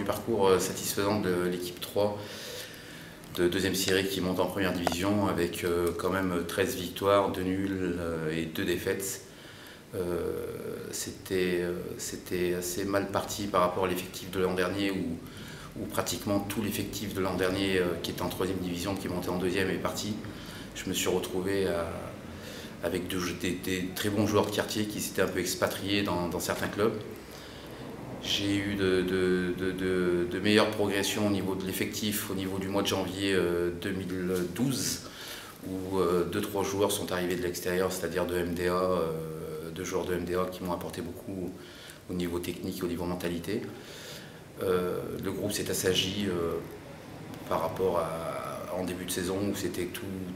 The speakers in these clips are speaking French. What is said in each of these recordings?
parcours satisfaisant de l'équipe 3 de deuxième série qui monte en première division avec quand même 13 victoires, 2 nuls et 2 défaites. C'était assez mal parti par rapport à l'effectif de l'an dernier où pratiquement tout l'effectif de l'an dernier qui était en troisième division, qui montait en deuxième est parti. Je me suis retrouvé avec des très bons joueurs de quartier qui s'étaient un peu expatriés dans certains clubs. J'ai eu de meilleures progressions au niveau de l'effectif au niveau du mois de janvier 2012 où 2-3 joueurs sont arrivés de l'extérieur, c'est-à-dire de MDA, 2 joueurs de MDA qui m'ont apporté beaucoup au niveau technique et au niveau mentalité. Le groupe s'est assagi par rapport en début de saison où c'était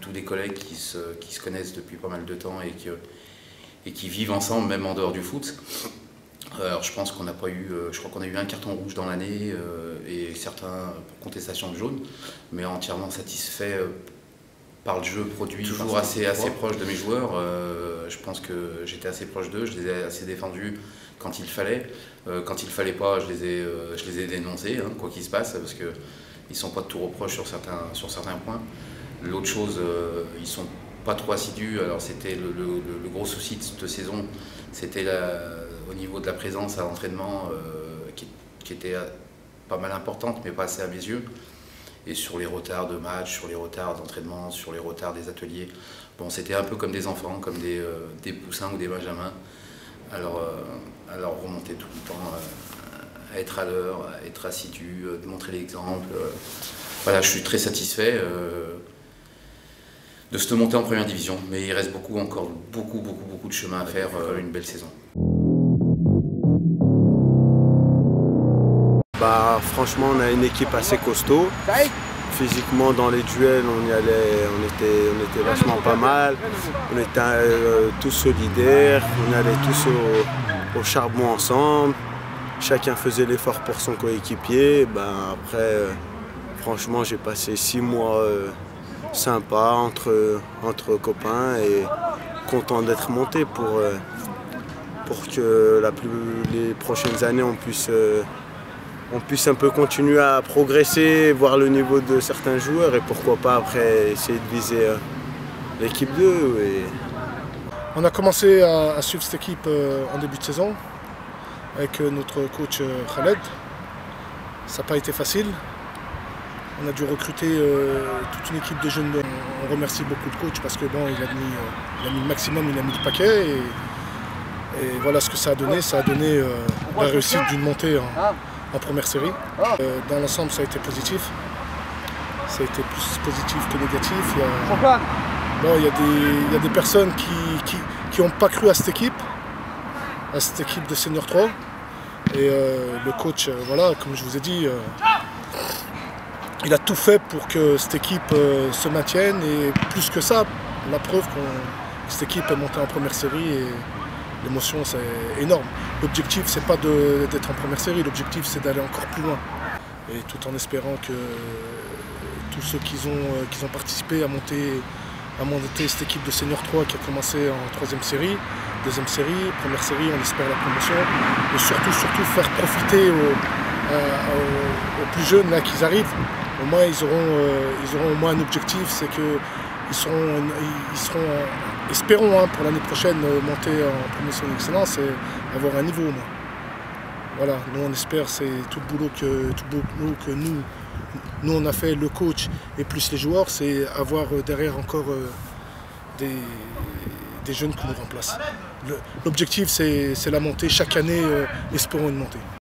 tous des collègues qui se connaissent depuis pas mal de temps et qui vivent ensemble même en dehors du foot. Alors je pense qu'on n'a pas eu, je crois qu'on a eu un carton rouge dans l'année et certains pour contestation de jaune, mais entièrement satisfait par le jeu produit, toujours assez proche de mes joueurs. Je pense que j'étais assez proche d'eux, je les ai assez défendus quand il fallait. Quand il ne fallait pas, je les ai dénoncés, hein, quoi qu'il se passe, parce qu'ils ne sont pas de tout reproche sur certains points. L'autre chose, ils ne sont pas trop assidus. Alors c'était le gros souci de cette saison, c'était au niveau de la présence à l'entraînement qui était pas mal importante, mais pas assez à mes yeux. Et sur les retards de match, sur les retards d'entraînement, sur les retards des ateliers. Bon, c'était un peu comme des enfants, comme des poussins ou des benjamins. Alors remonter tout le temps, à être à l'heure, à être assidu, de montrer l'exemple. Voilà, je suis très satisfait de cette montée en première division, mais il reste encore beaucoup de chemin à faire, une belle saison. Franchement, on a une équipe assez costaud. Physiquement, dans les duels, on était vachement pas mal. On était tous solidaires, on allait tous au charbon ensemble. Chacun faisait l'effort pour son coéquipier. Après, franchement, j'ai passé 6 mois sympas entre copains et content d'être monté pour que les prochaines années on puisse un peu continuer à progresser, voir le niveau de certains joueurs et pourquoi pas après essayer de viser l'équipe 2. On a commencé à suivre cette équipe en début de saison avec notre coach Khaled. Ça n'a pas été facile. On a dû recruter toute une équipe de jeunes. On remercie beaucoup le coach parce que bon, il a mis le maximum, il a mis le paquet et voilà ce que ça a donné. Ça a donné la réussite d'une montée en première série. Dans l'ensemble, ça a été positif. Ça a été plus positif que négatif. Il y a des personnes qui n'ont pas cru à cette équipe de Senior 3. Et le coach, voilà, comme je vous ai dit, il a tout fait pour que cette équipe se maintienne. Et plus que ça, la preuve que cette équipe est montée en première série. Et l'émotion, c'est énorme. L'objectif, c'est pas d'être en première série, l'objectif, c'est d'aller encore plus loin. Et tout en espérant que tous ceux qui ont participé à monter cette équipe de Senior 3 qui a commencé en troisième série, deuxième série, première série, on espère la promotion. Et surtout faire profiter aux plus jeunes là qu'ils arrivent. Au moins, ils auront au moins un objectif, c'est qu'ils seront espérons pour l'année prochaine monter en promotion d'excellence et avoir un niveau au moins. Voilà, nous on espère, c'est tout le boulot que nous on a fait, le coach et plus les joueurs, c'est avoir derrière encore des jeunes qui nous remplacent. L'objectif c'est la montée, chaque année espérons une montée.